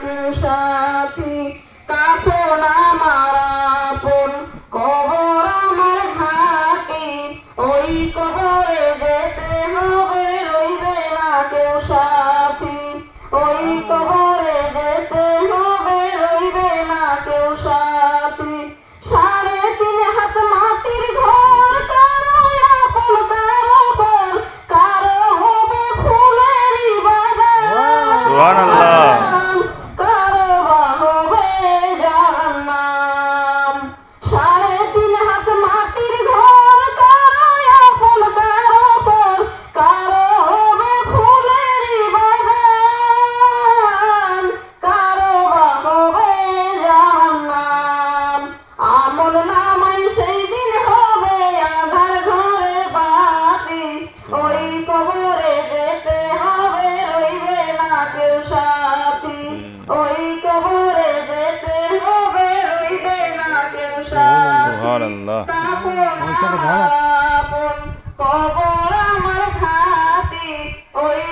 কেউ সাথী, কাফন আমার আপন, কবর আমার ঘাঁটি, ওই কবরে যেতে হবে, রইবে না কেউ সাথী, ওই কবরে যেতে হবে, রইবে না কেউ সাথী। 3.5 হাত মাটির ঘর, কারো আপন কারো পর, কারো হবে ফুলেরই বাগান, সুবহানাল্লাহ। কারো বা হবে জাহান্নাম। 3.5 হাত মাটির ঘর, কারো আপন কারো পর, কারো হবে ফুলেরই বাগান, কারো বা হবে জাহান্নাম। আমল নামায় সেই দিন হবে আঁধার ঘরে বাতি, ওই কবরে যেতে হবে, রইবে না কেউ সাথী, ওই কবরে যেতে হবে, রইবে না কেউ সাথী। সুবহানাল্লাহ। কাফন আমার আপন, কবর আমার ঘাঁটি, ওই